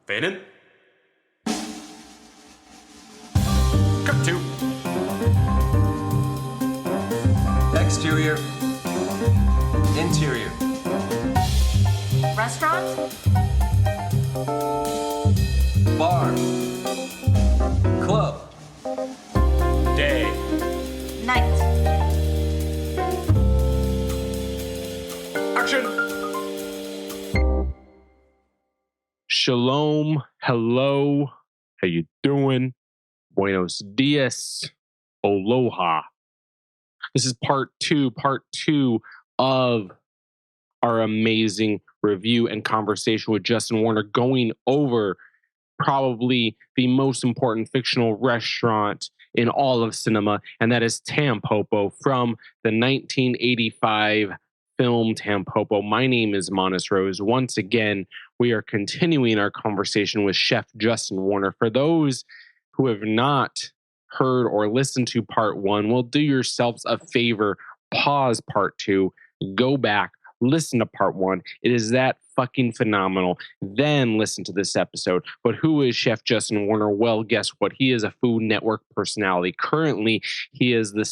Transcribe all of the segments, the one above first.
Faded. Cut to. Exterior. Interior. Restaurant? Bar. Club. Day. Night. Action. Shalom, hello, how you doing? Buenos dias, aloha. This is part two of our amazing review and conversation with Justin Warner, going over probably the most important fictional restaurant in all of cinema, and that is Tampopo from the 1985 film Tampopo. My name is Monis Rose. Once again, we are continuing our conversation with Chef Justin Warner. For those who have not heard or listened to part one, well, do yourselves a favor, pause part two, go back, listen to part one. It is that fucking phenomenal. Then listen to this episode. But who is Chef Justin Warner? Well, guess what? He is a Food Network personality. Currently, he is the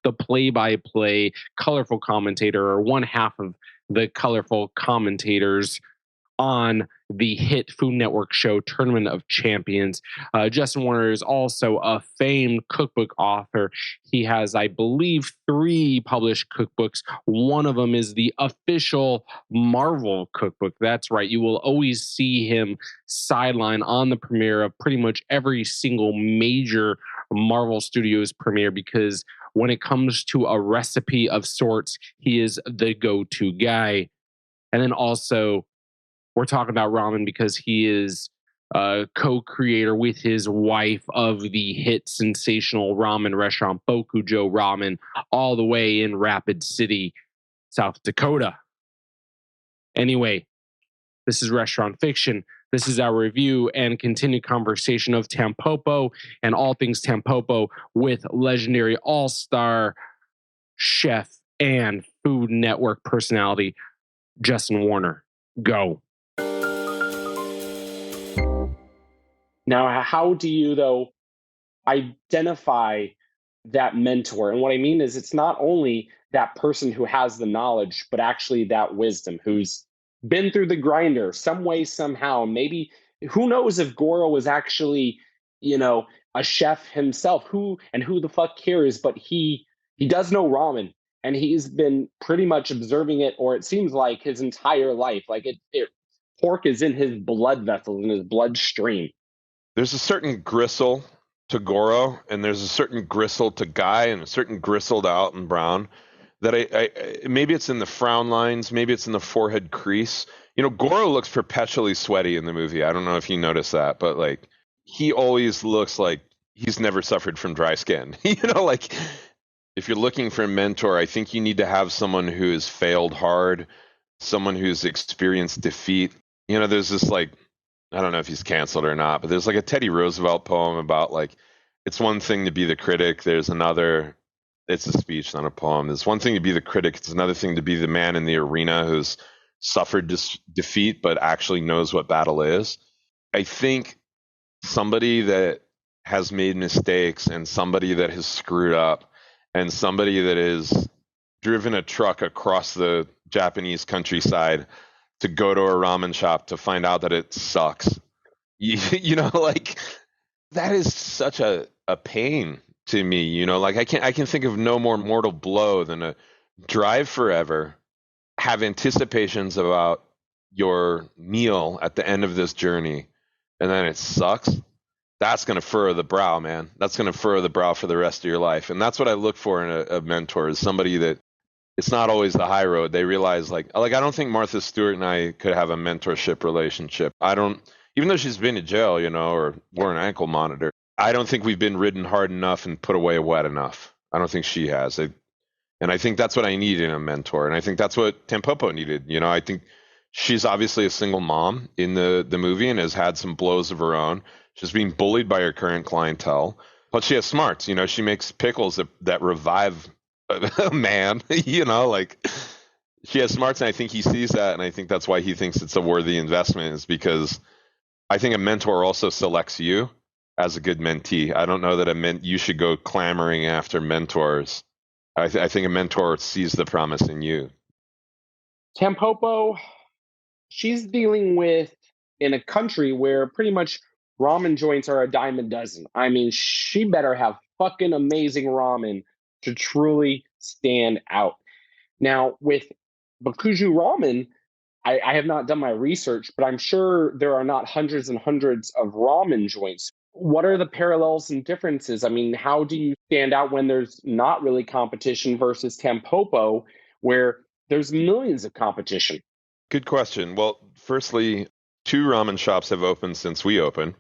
the play-by-play colorful commentator, or one half of the colorful commentators on the hit Food Network show Tournament of Champions. Justin Warner is also a famed cookbook author. He has, I believe, 3 published cookbooks. One of them is the official Marvel cookbook. That's right. You will always see him sideline on the premiere of pretty much every single major Marvel Studios premiere, because when it comes to a recipe of sorts, he is the go-to guy. And then also, we're talking about ramen because he is a co-creator with his wife of the hit sensational ramen restaurant Bokujo Ramen, all the way in Rapid City, South Dakota. Anyway, this is Restaurant Fiction. This is our review and continued conversation of Tampopo and all things Tampopo with legendary all-star chef and Food Network personality Justin Warner. Go. Now, how do you, though, identify that mentor? And what I mean is, it's not only that person who has the knowledge, but actually that wisdom, who's been through the grinder some way, somehow. Maybe, who knows if Goro was actually, a chef himself, who the fuck cares? But he does know ramen, and he's been pretty much observing it, or it seems like, his entire life. Like pork is in his blood vessels, in his bloodstream. There's a certain gristle to Goro, and there's a certain gristle to Guy, and a certain gristle to Alton Brown that I maybe it's in the frown lines, maybe it's in the forehead crease. Goro looks perpetually sweaty in the movie. I don't know if you noticed that, but like, he always looks like he's never suffered from dry skin. Like, if you're looking for a mentor, I think you need to have someone who has failed hard, someone who's experienced defeat. There's this, like, I don't know if he's canceled or not, but there's like a Teddy Roosevelt poem about, like, it's one thing to be the critic. There's another, it's a speech, not a poem. It's one thing to be the critic. It's another thing to be the man in the arena who's suffered defeat, but actually knows what battle is. I think somebody that has made mistakes, and somebody that has screwed up, and somebody that has driven a truck across the Japanese countryside to go to a ramen shop to find out that it sucks. Like, that is such a pain to me. Like, I can think of no more mortal blow than to drive forever, have anticipations about your meal at the end of this journey, and then it sucks. That's going to furrow the brow, man. That's going to furrow the brow for the rest of your life. And that's what I look for in a mentor, is somebody that, it's not always the high road. They realize, like I don't think Martha Stewart and I could have a mentorship relationship. Even though she's been to jail, or wore an ankle monitor, I don't think we've been ridden hard enough and put away wet enough. I don't think she has. And I think that's what I need in a mentor. And I think that's what Tampopo needed. I think she's obviously a single mom in the movie and has had some blows of her own. She's being bullied by her current clientele, but she has smarts. She makes pickles that revive man. Like, She has smarts, and I think he sees that, and I think that's why he thinks it's a worthy investment, is because I think a mentor also selects you as a good mentee. I don't know that you should go clamoring after mentors. I think a mentor sees the promise in you. Tampopo, she's dealing with in a country where pretty much ramen joints are a dime a dozen. I mean, she better have fucking amazing ramen to truly stand out. Now, with Bakuju ramen, I have not done my research, but I'm sure there are not hundreds and hundreds of ramen joints. What are the parallels and differences? I mean, how do you stand out when there's not really competition versus Tampopo, where there's millions of competition? Good question. Well, firstly, 2 ramen shops have opened since we opened.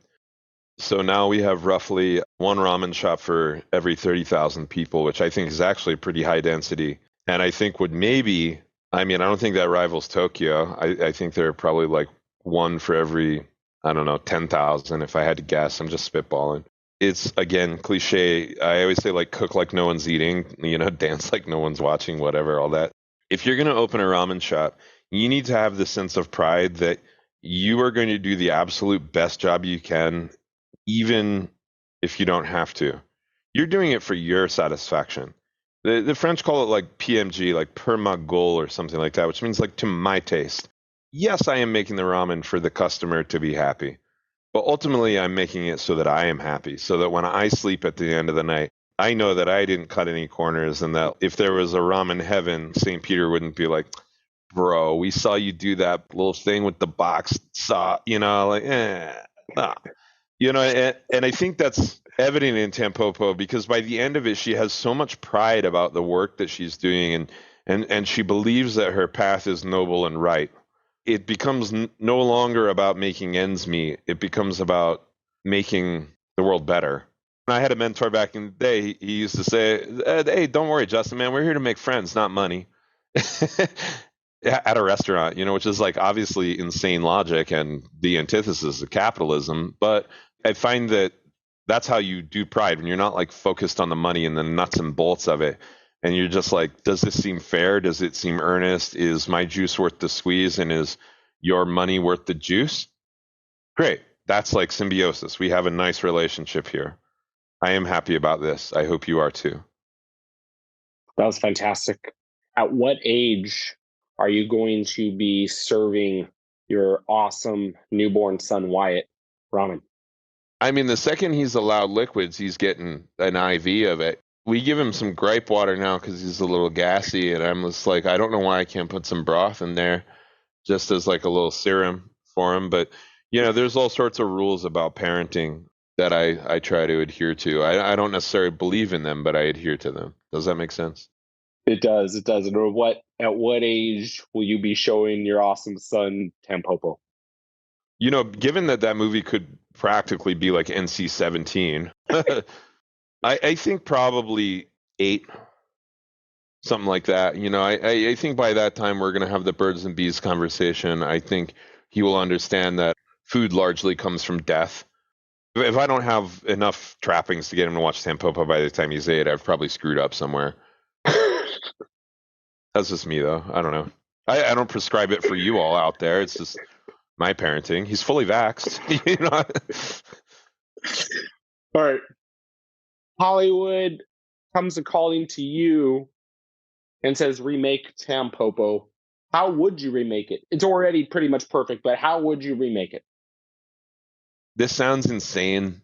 So now we have roughly 1 ramen shop for every 30,000 people, which I think is actually pretty high density. And I think would maybe, I mean, I don't think that rivals Tokyo. I think there are probably like 1 for every, I don't know, 10,000 if I had to guess. I'm just spitballing. It's, again, cliche. I always say, like, cook like no one's eating, dance like no one's watching, whatever, all that. If you're going to open a ramen shop, you need to have the sense of pride that you are going to do the absolute best job you can, even if you don't have to. You're doing it for your satisfaction. The French call it like PMG, like per ma gueule or something like that, which means like to my taste. Yes, I am making the ramen for the customer to be happy, but ultimately I'm making it so that I am happy, so that when I sleep at the end of the night, I know that I didn't cut any corners, and that if there was a ramen heaven, St. Peter wouldn't be like, bro, we saw you do that little thing with the box saw, nah. And I think that's evident in Tampopo, because by the end of it, she has so much pride about the work that she's doing, and she believes that her path is noble and right. It becomes no longer about making ends meet. It becomes about making the world better. And I had a mentor back in the day. He used to say, hey, don't worry, Justin, man, we're here to make friends, not money. At a restaurant, which is like obviously insane logic and the antithesis of capitalism. But I find that that's how you do pride, when you're not like focused on the money and the nuts and bolts of it. And you're just like, does this seem fair? Does it seem earnest? Is my juice worth the squeeze? And is your money worth the juice? Great. That's like symbiosis. We have a nice relationship here. I am happy about this. I hope you are too. That was fantastic. At what age are you going to be serving your awesome newborn son, Wyatt, ramen? I mean, the second he's allowed liquids, he's getting an IV of it. We give him some gripe water now because he's a little gassy, and I'm just like, I don't know why I can't put some broth in there just as like a little serum for him. But, there's all sorts of rules about parenting that I try to adhere to. I don't necessarily believe in them, but I adhere to them. Does that make sense? It does. It does. And at what age will you be showing your awesome son Tampopo? Given that movie could practically be like NC-17, I think probably 8, something like that. I think by that time we're going to have the birds and bees conversation. I think he will understand that food largely comes from death. If I don't have enough trappings to get him to watch Tampopo by the time he's 8, I've probably screwed up somewhere. That's just me, though. I don't know. I don't prescribe it for you all out there. It's just my parenting. He's fully vaxxed. All right. Hollywood comes a calling to you and says, remake Tampopo. How would you remake it? It's already pretty much perfect, but how would you remake it? This sounds insane,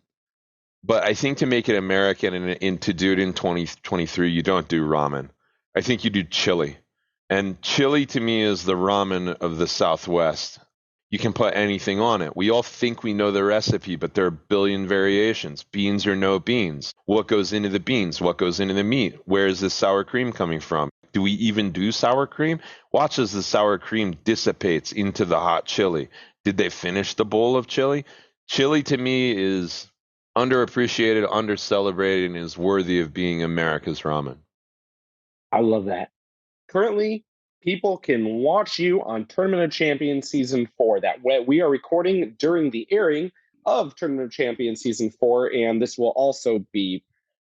but I think to make it American and to do it in 2023, you don't do ramen. I think you do chili. And chili to me is the ramen of the Southwest. You can put anything on it. We all think we know the recipe, but there are a billion variations. Beans or no beans. What goes into the beans? What goes into the meat? Where is this sour cream coming from? Do we even do sour cream? Watch as the sour cream dissipates into the hot chili. Did they finish the bowl of chili? Chili to me is underappreciated, undercelebrated, and is worthy of being America's ramen. I love that. Currently, people can watch you on Tournament of Champions Season 4. That we are recording during the airing of Tournament of Champions Season 4, and this will also be,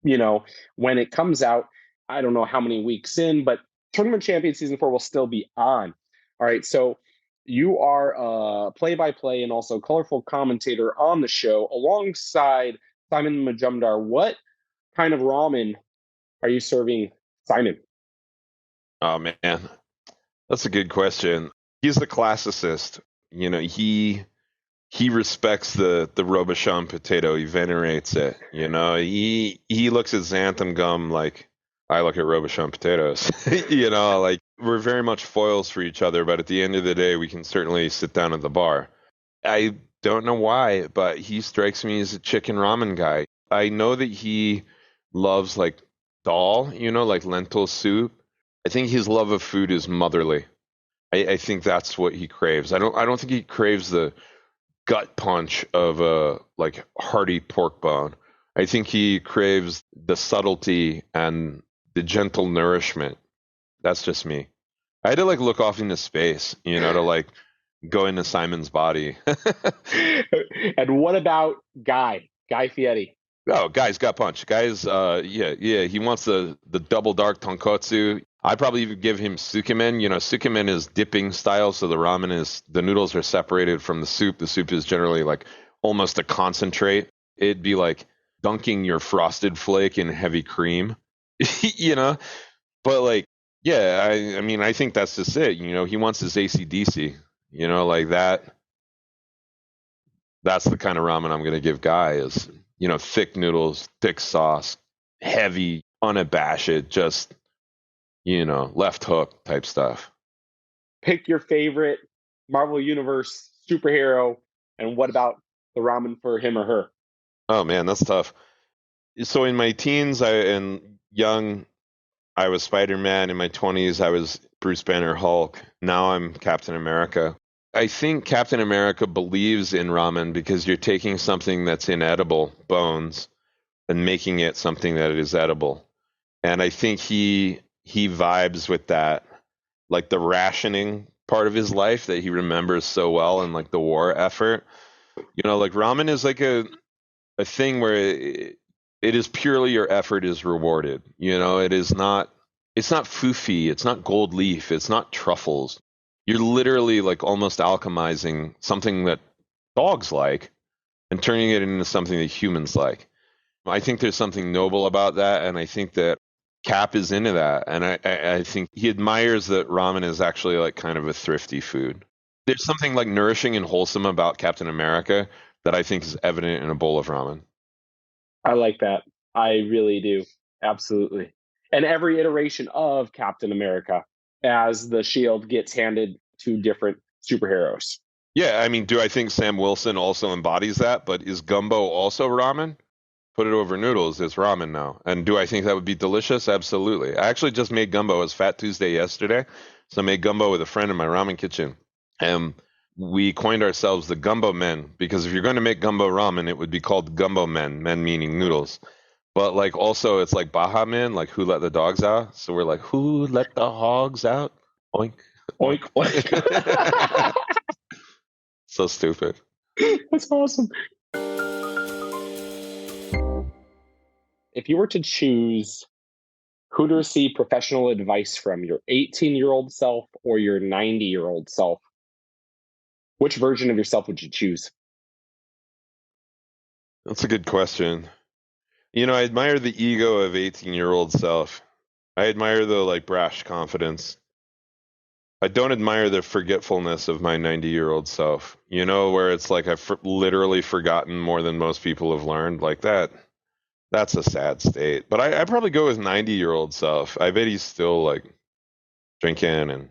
when it comes out, I don't know how many weeks in, but Tournament Champion Season 4 will still be on. All right, so you are a play-by-play and also colorful commentator on the show alongside Simon Majumdar. What kind of ramen are you serving Simon? Oh man, that's a good question. He's the classicist. He respects the Robuchon potato. He venerates it. He looks at xanthan gum like I look at Robuchon potatoes. Like we're very much foils for each other, but at the end of the day, we can certainly sit down at the bar. I don't know why, but he strikes me as a chicken ramen guy. I know that he loves like dal, like lentil soup. I think his love of food is motherly. I think that's what he craves. I don't think he craves the gut punch of a like hearty pork bone. I think he craves the subtlety and the gentle nourishment. That's just me. I had to like look off into space, to like go into Simon's body. And what about Guy Fieri? Oh, Guy's got punch. Guy's yeah. He wants the double dark tonkotsu. I'd probably even give him sukemen. Sukemen is dipping style, so the noodles are separated from the soup. The soup is generally like almost a concentrate. It'd be like dunking your Frosted Flake in heavy cream, But like, yeah, I mean, I think that's just it. He wants his AC/DC, like that. That's the kind of ramen I'm going to give Guy is, thick noodles, thick sauce, heavy, unabashed, just left hook type stuff. Pick your favorite Marvel Universe superhero, and what about the ramen for him or her? Oh man, that's tough. So in my teens and young, I was Spider-Man. In my 20s, I was Bruce Banner Hulk. Now I'm Captain America. I think Captain America believes in ramen because you're taking something that's inedible, bones, and making it something that is edible. And I think he vibes with that, like the rationing part of his life that he remembers so well, and like the war effort. Like ramen is like a thing where it is purely your effort is rewarded. It's not foofy, it's not gold leaf, it's not truffles. You're literally like almost alchemizing something that dogs like and turning it into something that humans like. I think there's something noble about that, and I think that Cap is into that, and I think he admires that ramen is actually like kind of a thrifty food. There's something like nourishing and wholesome about Captain America that I think is evident in a bowl of ramen. I like that. I really do. Absolutely. And every iteration of Captain America as the shield gets handed to different superheroes. Yeah, I mean, do I think Sam Wilson also embodies that? But is gumbo also ramen? Put it over noodles, it's ramen now. And do I think that would be delicious? Absolutely. I actually just made gumbo. It was Fat Tuesday yesterday. So I made gumbo with a friend in my ramen kitchen. And we coined ourselves the gumbo men, because if you're going to make gumbo ramen, it would be called gumbo men meaning noodles. But like also it's like Baja men, like who let the dogs out? So we're like, who let the hogs out? Oink. Oink, oink. So stupid. That's awesome. If you were to choose who to receive professional advice from, your 18-year-old self or your 90-year-old self, which version of yourself would you choose? That's a good question. I admire the ego of 18-year-old self. I admire the like brash confidence. I don't admire the forgetfulness of my 90-year-old self. Where it's like I've literally forgotten more than most people have learned. Like that. That's a sad state. But I probably go with 90-year-old self. I bet he's still like drinking and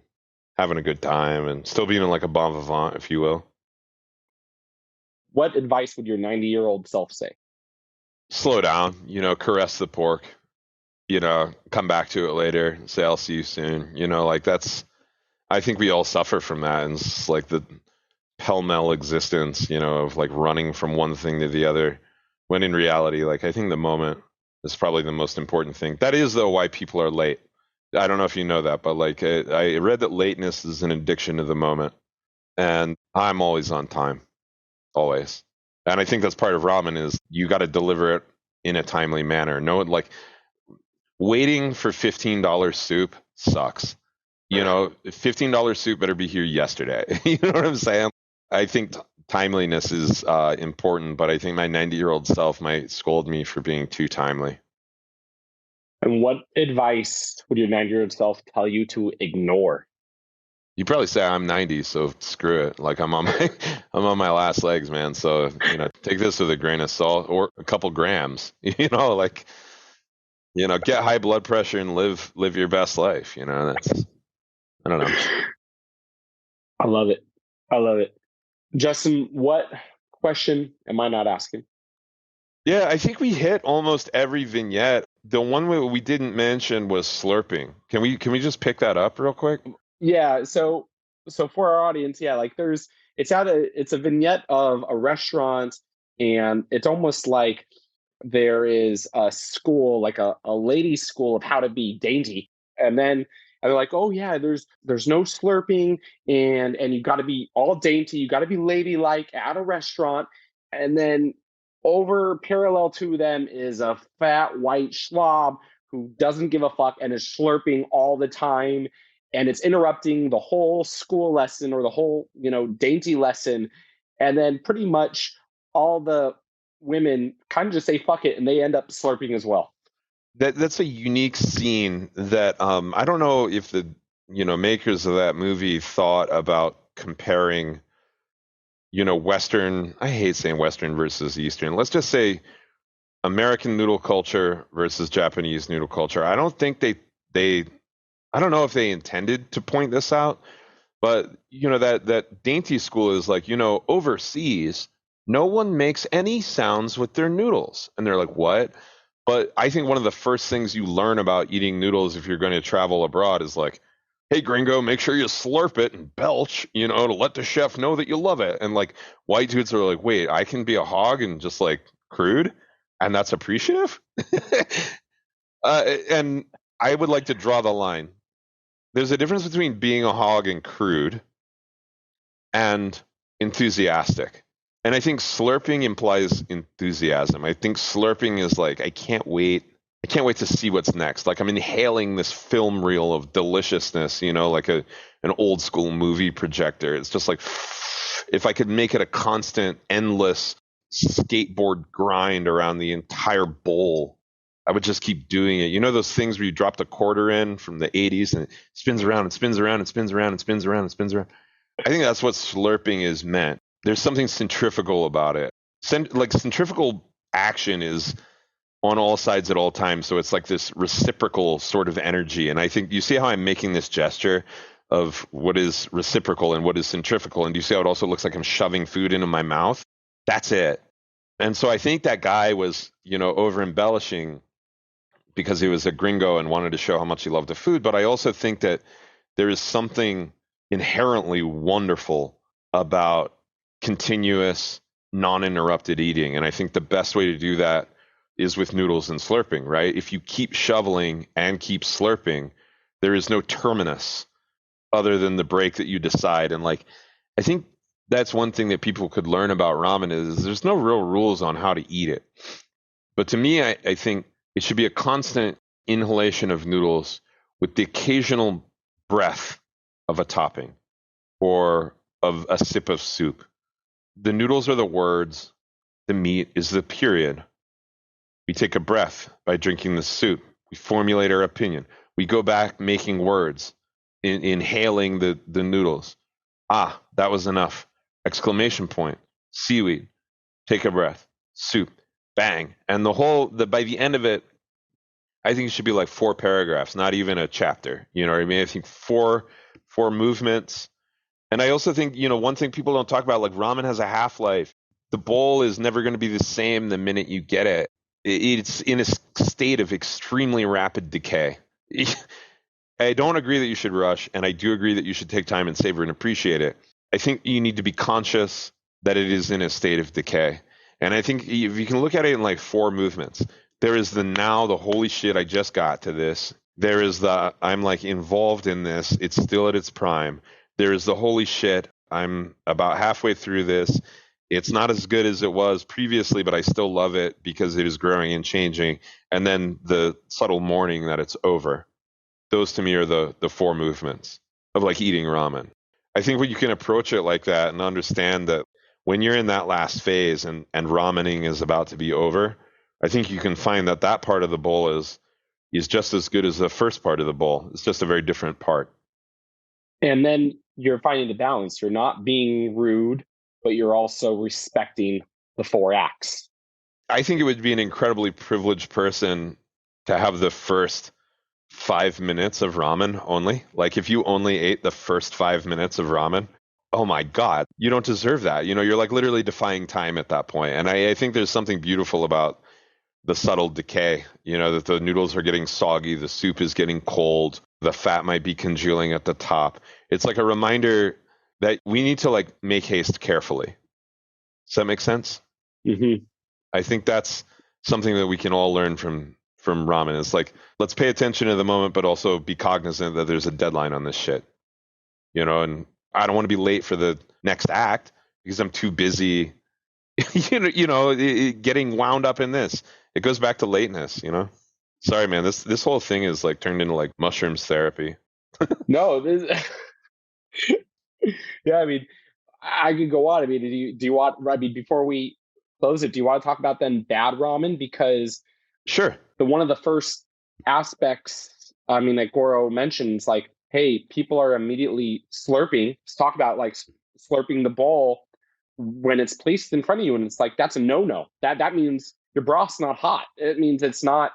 having a good time and still being like a bon vivant, if you will. What advice would your 90-year-old self say? Slow down, caress the pork, come back to it later, say I'll see you soon. Like that's, I think we all suffer from that. And it's like the pell-mell existence, of like running from one thing to the other. When in reality, like I think the moment is probably the most important thing. That is, though, why people are late. I don't know if you know that, but like I read that lateness is an addiction to the moment, and I'm always on time, always. And I think that's part of ramen is you got to deliver it in a timely manner. No, like waiting for $15 soup sucks. You know, $15 soup better be here yesterday. You know what I'm saying? I think timeliness is important, but I think my 90-year-old self might scold me for being too timely. And what advice would your 90-year-old self tell you to ignore? You probably say I'm 90, so screw it. Like I'm on my last legs, man. So, you know, take this with a grain of salt or a couple grams. You know, like, you know, get high blood pressure and live your best life. You know, that's, I don't know. I love it. I love it. Justin, what question am I not asking? Yeah, I think we hit almost every vignette. The one we didn't mention was slurping. Can we just pick that up real quick? Yeah, so for our audience, yeah, like it's a vignette of a restaurant, and it's almost like there is a school, like a ladies' school of how to be dainty. And they're like, oh yeah, there's no slurping, and you got to be all dainty, you got to be ladylike at a restaurant. And then over parallel to them is a fat white slob who doesn't give a fuck and is slurping all the time, and it's interrupting the whole school lesson or the whole, dainty lesson. And then pretty much all the women kind of just say fuck it and they end up slurping as well. That's a unique scene that I don't know if the makers of that movie thought about comparing Western, I hate saying Western versus Eastern, let's just say American noodle culture versus Japanese noodle culture. I don't think they I don't know if they intended to point this out, but that dainty school is like, overseas no one makes any sounds with their noodles. And they're like, what? But I think one of the first things you learn about eating noodles if you're going to travel abroad is like, hey, gringo, make sure you slurp it and belch, to let the chef know that you love it. And like white dudes are like, wait, I can be a hog and just like crude? And that's appreciative? And I would like to draw the line. There's a difference between being a hog and crude and enthusiastic. And I think slurping implies enthusiasm. I think slurping is like, I can't wait to see what's next. Like I'm inhaling this film reel of deliciousness, like an old school movie projector. It's just like, if I could make it a constant, endless skateboard grind around the entire bowl, I would just keep doing it. Those things where you drop the quarter in from the 80s and it spins around and spins around and spins around and spins around and spins around. I think that's what slurping is meant. There's something centrifugal about it. Centrifugal action is on all sides at all times. So it's like this reciprocal sort of energy. And I think you see how I'm making this gesture of what is reciprocal and what is centrifugal. And do you see how it also looks like I'm shoving food into my mouth? That's it. And so I think that guy was, over embellishing because he was a gringo and wanted to show how much he loved the food. But I also think that there is something inherently wonderful about continuous, non-interrupted eating. And I think the best way to do that is with noodles and slurping, right? If you keep shoveling and keep slurping, there is no terminus other than the break that you decide. And like, I think that's one thing that people could learn about ramen is there's no real rules on how to eat it. But to me, I think it should be a constant inhalation of noodles with the occasional breath of a topping or of a sip of soup. The noodles are the words. The meat is the period. We take a breath by drinking the soup. We formulate our opinion. We go back making words, inhaling the noodles. Ah, that was enough. Exclamation point. Seaweed. Take a breath. Soup. Bang. And by the end of it, I think it should be like 4 paragraphs, not even a chapter. You know what I mean? I think four movements. And I also think, one thing people don't talk about, like ramen has a half-life. The bowl is never going to be the same the minute you get it. It's in a state of extremely rapid decay. I don't agree that you should rush, and I do agree that you should take time and savor and appreciate it. I think you need to be conscious that it is in a state of decay. And I think if you can look at it in like 4 movements, there is the now, the holy shit, I just got to this. There is the I'm like involved in this. It's still at its prime. There is the holy shit, I'm about halfway through this. It's not as good as it was previously, but I still love it because it is growing and changing. And then the subtle mourning that it's over. Those to me are the four movements of like eating ramen. I think when you can approach it like that and understand that when you're in that last phase and ramening is about to be over, I think you can find that that part of the bowl is just as good as the first part of the bowl. It's just a very different part. And then you're finding the balance. You're not being rude, but you're also respecting the four acts. I think it would be an incredibly privileged person to have the first 5 minutes of ramen only. Like if you only ate the first 5 minutes of ramen, oh my God, you don't deserve that. You know, you're like literally defying time at that point. And I think there's something beautiful about the subtle decay, you know, that the noodles are getting soggy, the soup is getting cold, the fat might be congealing at the top. It's like a reminder that we need to like make haste carefully. Does that make sense? Mm-hmm. I think that's something that we can all learn from ramen. It's like, let's pay attention to the moment, but also be cognizant that there's a deadline on this shit, you know, and I don't want to be late for the next act because I'm too busy, getting wound up in this. It goes back to lateness, you know? Sorry, man. This whole thing is like turned into like mushrooms therapy. No, yeah, I mean, I could go on. I mean, do you want, I mean, before we close it, do you want to talk about then bad ramen? Because Sure. one of the first aspects, I mean, that Goro mentions, like, hey, people are immediately slurping. Let's talk about like slurping the bowl when it's placed in front of you, and it's like that's a no-no. That means your broth's not hot. It means it's not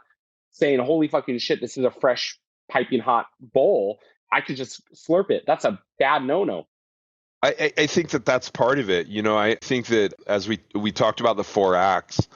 saying, holy fucking shit, this is a fresh piping hot bowl. I could just slurp it. That's a bad no-no. I think that that's part of it. You know, I think that as we talked about the four acts,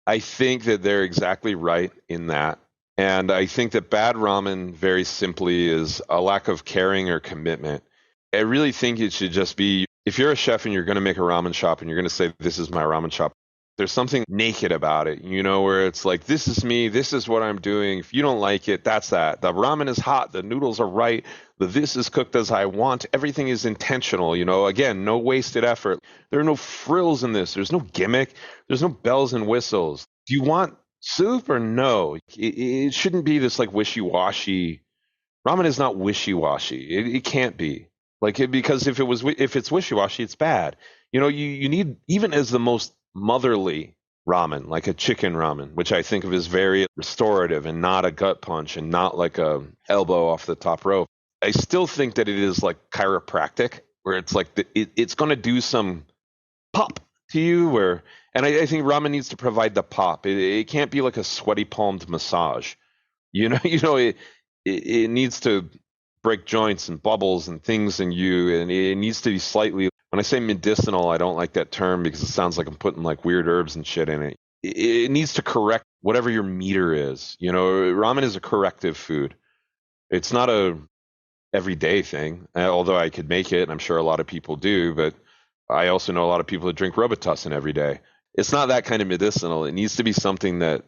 I think that they're exactly right in that. And I think that bad ramen very simply is a lack of caring or commitment. I really think it should just be, if you're a chef and you're going to make a ramen shop and you're going to say, this is my ramen shop, there's something naked about it, you know, where it's like, this is me, this is what I'm doing. If you don't like it, that's that. The ramen is hot, the noodles are right, this is cooked as I want. Everything is intentional, you know, again, no wasted effort. There are no frills in this. There's no gimmick. There's no bells and whistles. Do you want soup or no? It shouldn't be this like wishy-washy. Ramen is not wishy-washy. It can't be. Because if it's wishy-washy, it's bad. You know, you need, even as the most motherly ramen, like a chicken ramen, which I think of as very restorative and not a gut punch and not like a elbow off the top rope. I still think that it is like chiropractic, where it's like it's going to do some pop to you, and I think ramen needs to provide the pop. It can't be like a sweaty palmed massage. You know, it needs to break joints and bubbles and things in you, and it needs to be slightly. When I say medicinal, I don't like that term because it sounds like I'm putting like weird herbs and shit in it. It needs to correct whatever your meter is. You know, ramen is a corrective food. It's not a everyday thing, although I could make it, and I'm sure a lot of people do, but I also know a lot of people that drink Robitussin every day. It's not that kind of medicinal. It needs to be something that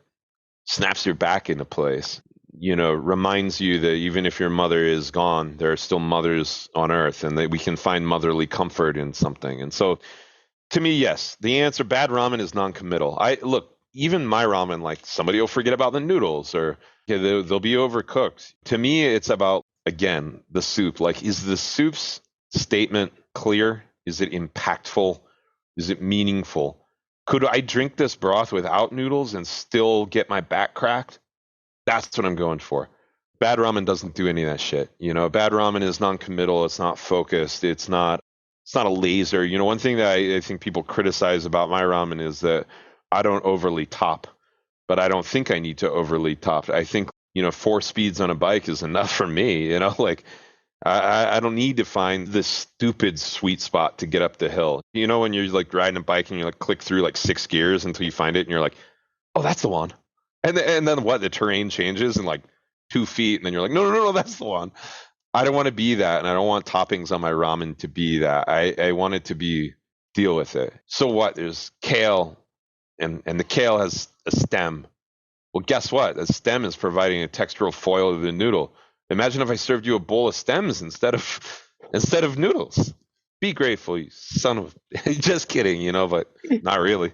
snaps your back into place. You know, reminds you that even if your mother is gone, there are still mothers on earth, and that we can find motherly comfort in something. And so, to me, yes, the answer, bad ramen is non-committal. Look, even my ramen, like somebody will forget about the noodles, or they'll be overcooked. To me, it's about, again, the soup. Like, is the soup's statement clear? Is it impactful? Is it meaningful? Could I drink this broth without noodles and still get my back cracked? That's what I'm going for. Bad ramen doesn't do any of that shit. You know, bad ramen is non-committal. It's not focused. It's not a laser. You know, one thing that I think people criticize about my ramen is that I don't overly top, but I don't think I need to overly top. I think, you know, 4 speeds on a bike is enough for me. You know, like I don't need to find this stupid sweet spot to get up the hill. You know, when you're like riding a bike and you like click through like 6 gears until you find it and you're like, oh, that's the one. And then what? The terrain changes in like 2 feet, and then you're like, no, that's the one. I don't want to be that, and I don't want toppings on my ramen to be that. I want it to be, deal with it. So what? There's kale, and the kale has a stem. Well, guess what? The stem is providing a textural foil to the noodle. Imagine if I served you a bowl of stems instead of noodles. Be grateful, you son of just kidding, but not really.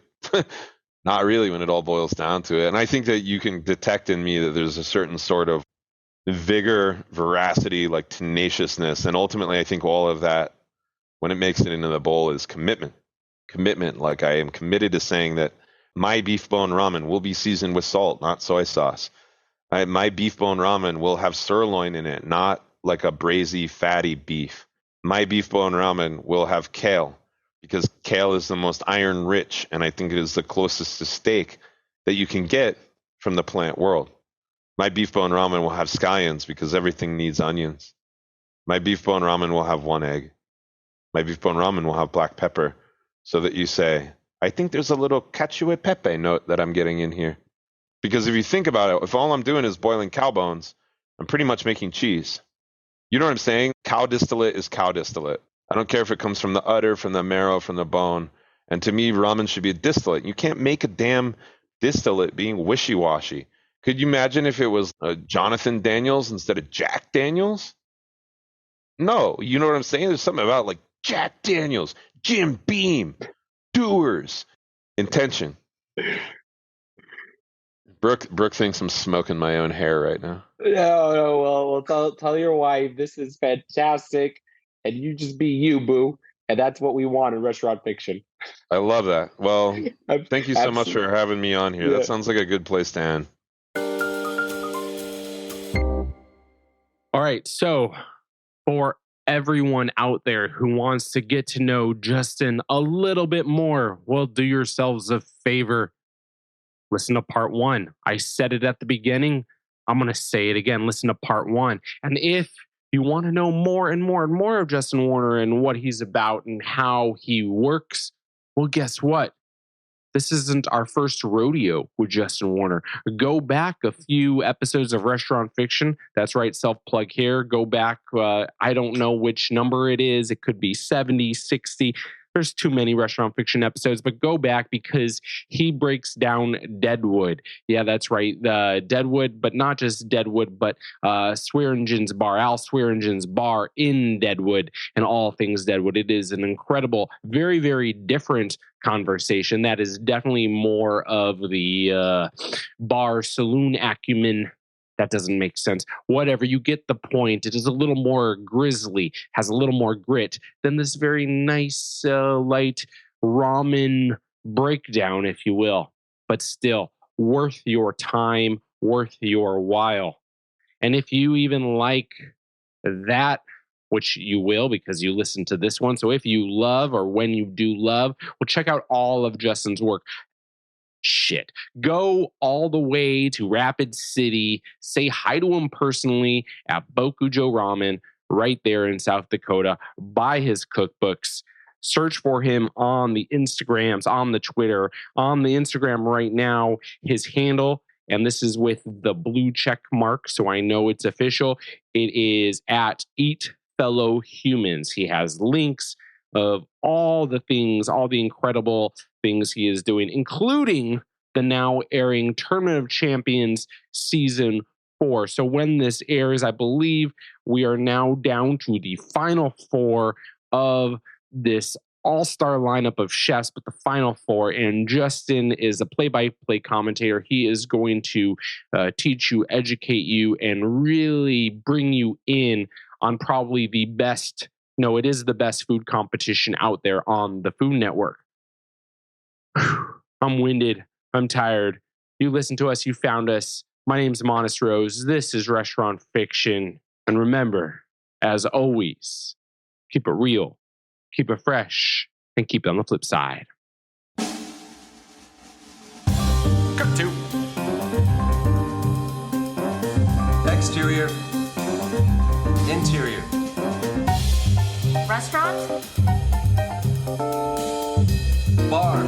Not really when it all boils down to it. And I think that you can detect in me that there's a certain sort of vigor, veracity, like tenaciousness. And ultimately, I think all of that, when it makes it into the bowl, is commitment. Commitment. Like I am committed to saying that my beef bone ramen will be seasoned with salt, not soy sauce. My beef bone ramen will have sirloin in it, not like a braisy, fatty beef. My beef bone ramen will have kale, because kale is the most iron rich, and I think it is the closest to steak that you can get from the plant world. My beef bone ramen will have scallions, because everything needs onions. My beef bone ramen will have one egg. My beef bone ramen will have black pepper, so that you say, I think there's a little cacio e pepe note that I'm getting in here. Because if you think about it, if all I'm doing is boiling cow bones, I'm pretty much making cheese. You know what I'm saying? Cow distillate is cow distillate. I don't care if it comes from the udder, from the marrow, from the bone. And to me, ramen should be a distillate. You can't make a damn distillate being wishy-washy. Could you imagine if it was Jonathan Daniels instead of Jack Daniels? No, you know what I'm saying? There's something about like Jack Daniels, Jim Beam, doers, intention. Brooke thinks I'm smoking my own hair right now. No. Well, tell your wife this is fantastic, and you just be you, boo. And that's what we want in restaurant fiction. I love that. Well, thank you so much for having me on here. Yeah. That sounds like a good place to end. All right. So for everyone out there who wants to get to know Justin a little bit more, well, do yourselves a favor. Listen to part 1. I said it at the beginning. I'm going to say it again. Listen to part 1. And if you want to know more and more and more of Justin Warner and what he's about and how he works, well, guess what? This isn't our first rodeo with Justin Warner. Go back a few episodes of Restaurant Fiction. That's right, self-plug here. Go back, I don't know which number it is. It could be 70, 60. There's too many Restaurant Fiction episodes, but go back because he breaks down Deadwood. Yeah, that's right. Deadwood, but not just Deadwood, but Swearengen's Bar, Al Swearengen's Bar in Deadwood and all things Deadwood. It is an incredible, very, very different conversation. That is definitely more of the bar saloon acumen. That doesn't make sense. Whatever, you get the point. It is a little more grisly, has a little more grit than this very nice, light ramen breakdown, if you will. But still, worth your time, worth your while. And if you even like that, which you will because you listen to this one. So if you love, or when you do love, well, check out all of Justin's work. Shit. Go all the way to Rapid City. Say hi to him personally at Bokujo Ramen right there in South Dakota. Buy his cookbooks. Search for him on the Instagrams, on the Twitter, on the Instagram right now. His handle, and this is with the blue check mark, so I know it's official. It is at Eat Fellow Humans. He has links of all the things, all the incredible things he is doing, including the now airing Tournament of Champions Season 4. So when this airs, I believe we are now down to the final 4 of this all-star lineup of chefs, but the final 4, and Justin is a play-by-play commentator. He is going to teach you, educate you, and really bring you in on probably the best, no, it is the best food competition out there on the Food Network. I'm winded. I'm tired. You listened to us. You found us. My name's Monis Rose. This is Restaurant Fiction. And remember, as always, keep it real, keep it fresh, and keep it on the flip side. Cut to Exterior. Interior. Restaurant? Bar.